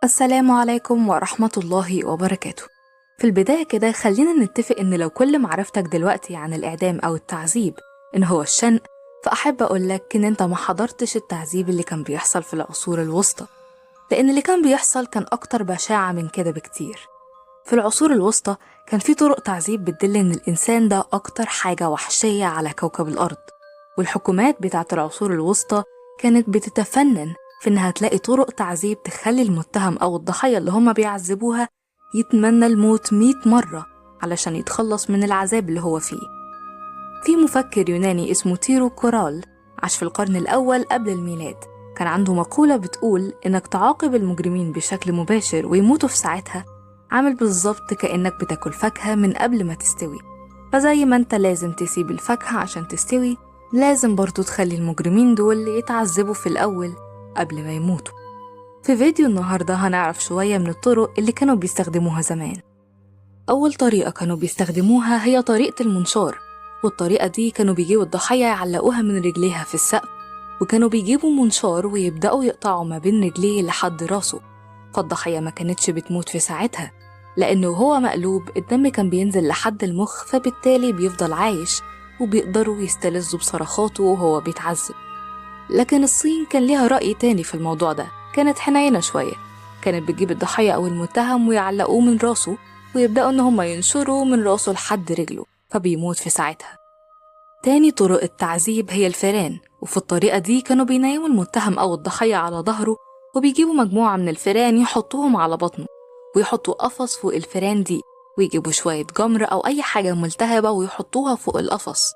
السلام عليكم ورحمة الله وبركاته. في البداية كده خلينا نتفق إن لو كل معرفتك دلوقتي عن الإعدام أو التعذيب إن هو الشنق، فأحب أقولك إن أنت ما حضرتش التعذيب اللي كان بيحصل في العصور الوسطى، لأن اللي كان بيحصل كان أكتر بشاعة من كده بكتير. في العصور الوسطى كان في طرق تعذيب بتدل إن الإنسان ده أكتر حاجة وحشية على كوكب الأرض، والحكومات بتاعت العصور الوسطى كانت بتتفنن في إنها تلاقي طرق تعذيب تخلي المتهم أو الضحية اللي هما بيعذبوها يتمنى الموت 100 مرة علشان يتخلص من العذاب اللي هو فيه. في مفكر يوناني اسمه تيرو كورال عاش في القرن الأول قبل الميلاد، كان عنده مقولة بتقول إنك تعاقب المجرمين بشكل مباشر ويموتوا في ساعتها عامل بالظبط كأنك بتاكل فاكهة من قبل ما تستوي، فزي ما انت لازم تسيب الفاكهة عشان تستوي، لازم برضو تخلي المجرمين دول يتعذبوا في الأول قبل ما يموتوا. في فيديو النهاردة هنعرف شوية من الطرق اللي كانوا بيستخدموها زمان. أول طريقة كانوا بيستخدموها هي طريقة المنشار، والطريقة دي كانوا بيجيبوا الضحية يعلقوها من رجليها في السقف، وكانوا بيجيبوا منشار ويبدأوا يقطعوا ما بين رجليه لحد راسه، فالضحية ما كانتش بتموت في ساعتها لأنه هو مقلوب الدم كان بينزل لحد المخ، فبالتالي بيفضل عايش وبيقدروا يستلذوا بصرخاته وهو بيتعذب. لكن الصين كان ليها رأي تاني في الموضوع ده، كانت حنينة شوية، كانت بتجيب الضحية أو المتهم ويعلقوه من راسه ويبدأوا إن هم ينشروا من راسه لحد رجله، فبيموت في ساعتها. تاني طرق التعذيب هي الفئران، وفي الطريقة دي كانوا بينيموا المتهم أو الضحية على ظهره وبيجيبوا مجموعة من الفئران يحطوهم على بطنه ويحطوا قفص فوق الفئران دي، ويجيبوا شوية جمر أو أي حاجة ملتهبة ويحطوها فوق القفص،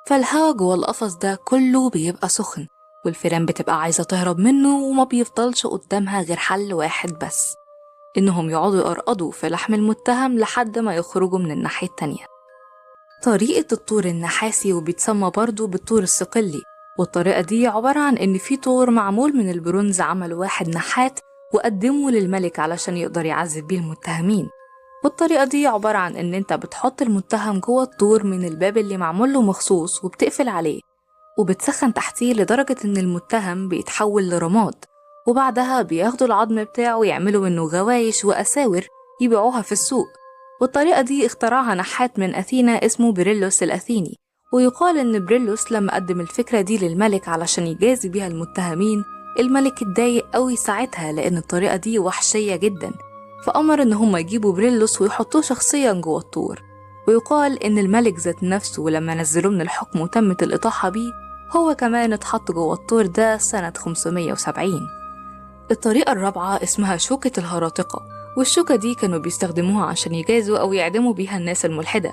فالهوا جوه القفص ده كله بيبقى سخن والفئران بتبقى عايزة تهرب منه، وما بيفضلش قدامها غير حل واحد بس، إنهم يقعدوا يقرقضوا في لحم المتهم لحد ما يخرجوا من الناحية التانية. طريقة الطور النحاسي وبيتسمى برضو بالطور الصقلي، والطريقة دي عبارة عن إن في طور معمول من البرونز عمله واحد نحات وقدمه للملك علشان يقدر يعذب بيه المتهمين. والطريقة دي عبارة عن إن أنت بتحط المتهم جوه الطور من الباب اللي معمول له مخصوص وبتقفل عليه، وبتسخن تحتيه لدرجة إن المتهم بيتحول لرماد، وبعدها بياخدوا العظم بتاعه ويعملوا منه غوايش وأساور يبيعوها في السوق. والطريقة دي اخترعها نحات من أثينا اسمه بريلوس الأثيني، ويقال إن بريلوس لما قدم الفكرة دي للملك علشان يجازي بيها المتهمين، الملك اتضايق قوي ساعتها لأن الطريقة دي وحشية جدا، فأمر إن هم يجيبوا بريلوس ويحطوه شخصيا جوه الطور. ويقال إن الملك ذات نفسه لما نزلوه من الحكم وتمت الإطاحة بيه، هو كمان اتحط جوه الطور ده سنة 570. الطريقة الرابعة اسمها شوكة الهراطقة، والشوكة دي كانوا بيستخدموها عشان يجازوا أو يعدموا بيها الناس الملحدة.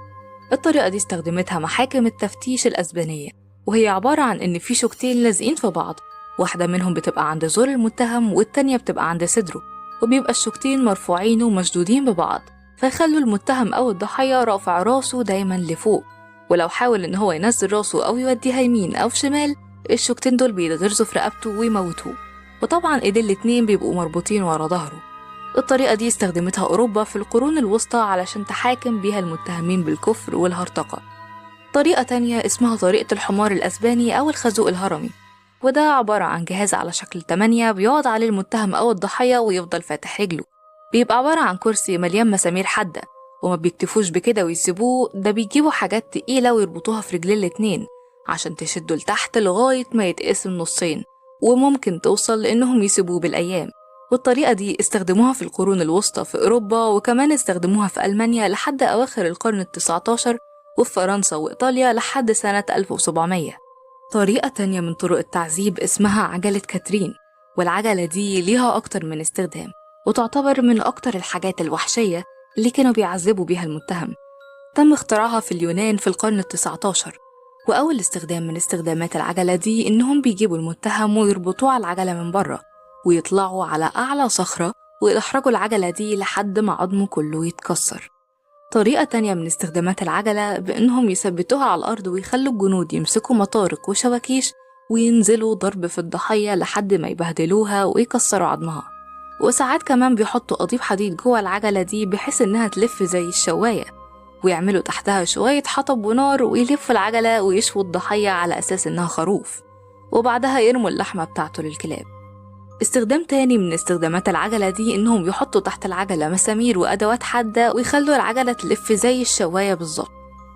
الطريقة دي استخدمتها محاكم التفتيش الأسبانية، وهي عبارة عن إن في شوكتين لازقين في بعض، واحدة منهم بتبقى عند زور المتهم والتانية بتبقى عند صدره، وبيبقى الشوكتين مرفوعين ومشدودين ببعض، فيخلوا المتهم أو الضحية رافع راسه دايما لفوق، ولو حاول إن هو ينزل راسه أو يوديها يمين أو شمال، الشوكتين دول بيتغرزوا في رقبته ويموتوه، وطبعا إيدين الاتنين بيبقوا مربوطين ورا ظهره. الطريقة دي استخدمتها أوروبا في القرون الوسطى علشان تحاكم بيها المتهمين بالكفر والهرطقة. طريقة تانية اسمها طريقة الحمار الأسباني أو الخازوق الهرمي، وده عبارة عن جهاز على شكل 8 بيقعد عليه المتهم أو الضحية ويفضل فاتح رجله، بيبقى عبارة عن كرسي مليان مسامير حادة، وما بيكتفوش بكده ويسيبوه، ده بيجيبوا حاجات تقيلة ويربطوها في رجلين الاتنين عشان تشده لتحت لغاية ما يتقسم نصين، وممكن توصل لأنهم يسيبوه بالأيام. والطريقة دي استخدموها في القرون الوسطى في أوروبا، وكمان استخدموها في ألمانيا لحد أواخر القرن ال19، وفي فرنسا وإيطاليا لحد سنة 1700. طريقة تانية من طرق التعذيب اسمها عجلة كاترين، والعجلة دي ليها أكتر من استخدام، وتعتبر من أكتر الحاجات الوحشية اللي كانوا بيعذبوا بيها المتهم. تم اختراعها في اليونان في القرن ال19، وأول استخدام من استخدامات العجلة دي إنهم بيجيبوا المتهم ويربطوه على العجلة من بره ويطلعوا على أعلى صخرة ويدحرجوا العجلة دي لحد ما عظمه كله يتكسر. طريقة تانية من استخدامات العجلة بإنهم يثبتوها على الأرض ويخلوا الجنود يمسكوا مطارق وشواكيش وينزلوا ضرب في الضحية لحد ما يبهدلوها ويكسروا عظمها. وساعات كمان بيحطوا قضيب حديد جوه العجلة دي بحيث إنها تلف زي الشواية، ويعملوا تحتها شوية حطب ونار ويلفوا العجلة ويشووا الضحية على أساس إنها خروف، وبعدها يرموا اللحمة بتاعته للكلاب. استخدام تاني من استخدامات العجلة دي إنهم يحطوا تحت العجلة مسامير وأدوات حادة ويخلوا العجلة تلف زي الشواية بالظبط،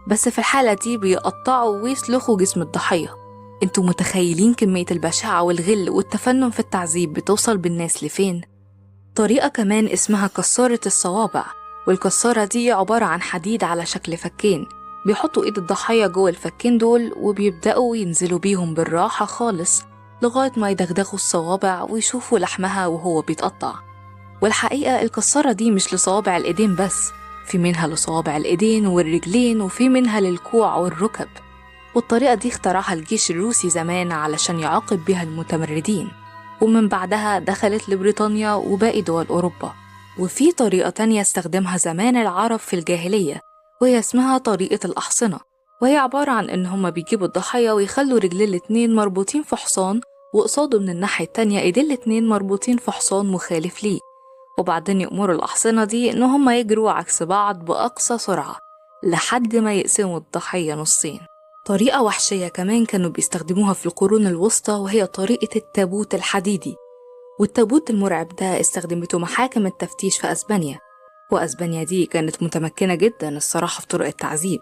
بس في الحالة دي بيقطعوا ويسلخوا جسم الضحية. انتوا متخيلين كمية البشاعة والغل والتفنن في التعذيب بتوصل بالناس لفين؟ طريقة كمان اسمها كسارة الصوابع، والكسارة دي عبارة عن حديد على شكل فكين، بيحطوا ايد الضحية جوه الفكين دول وبيبدأوا ينزلوا بيهم بالراحة خالص لغاية ما يدغدغوا الصوابع ويشوفوا لحمها وهو بيتقطع. والحقيقة الكسارة دي مش لصوابع الإيدين بس، في منها لصوابع الإيدين والرجلين وفي منها للكوع والركب. والطريقة دي اخترعها الجيش الروسي زمان علشان يعاقب بها المتمردين، ومن بعدها دخلت لبريطانيا وباقي دول أوروبا. وفي طريقة تانية استخدمها زمان العرب في الجاهلية، وهي اسمها طريقة الأحصنة، وهي عبارة عن إن هما بيجيبوا الضحية ويخلوا رجلين الاتنين مربوطين في حصان، وقصاده من الناحية التانية ايدين الاتنين مربوطين في حصان مخالف ليه، وبعدين يأمروا الأحصنة دي إن هما يجروا عكس بعض بأقصى سرعة لحد ما يقسموا الضحية نصين. طريقة وحشية كمان كانوا بيستخدموها في القرون الوسطى، وهي طريقة التابوت الحديدي. والتابوت المرعب ده استخدمته محاكم التفتيش في أسبانيا، وأسبانيا دي كانت متمكنة جدا الصراحة في طرق التعذيب.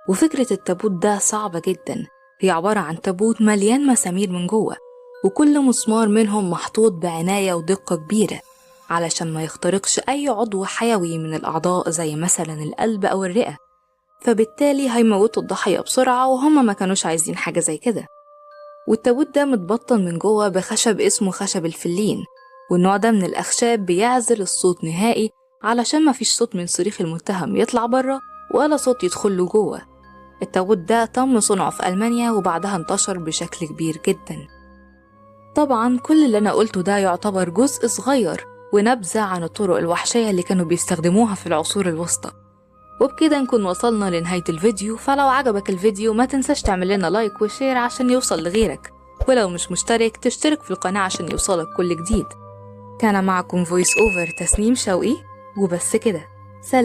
وفكرة التابوت ده صعبة جدا، هي عبارة عن تابوت مليان مسامير من جوه، وكل مسمار منهم محطوط بعناية ودقة كبيرة علشان ما يخترقش أي عضو حيوي من الأعضاء زي مثلا القلب أو الرئة، فبالتالي هيموتوا الضحية بسرعة، وهم ما كانوش عايزين حاجة زي كده. والتابوت ده متبطن من جوه بخشب اسمه خشب الفلين، والنوع ده من الأخشاب بيعزل الصوت نهائي علشان ما فيش صوت من صريخ المتهم يطلع بره ولا صوت يدخل له جوه. التابوت ده تم صنعه في ألمانيا وبعدها انتشر بشكل كبير جدا. طبعا كل اللي أنا قلته ده يعتبر جزء صغير ونبذة عن الطرق الوحشية اللي كانوا بيستخدموها في العصور الوسطى. وبكده نكون وصلنا لنهاية الفيديو، فلو عجبك الفيديو ما تنساش تعمل لنا لايك وشير عشان يوصل لغيرك، ولو مش مشترك تشترك في القناة عشان يوصلك كل جديد. كان معكم فويس أوفر تسنيم شوقي، وبس كده، سلام.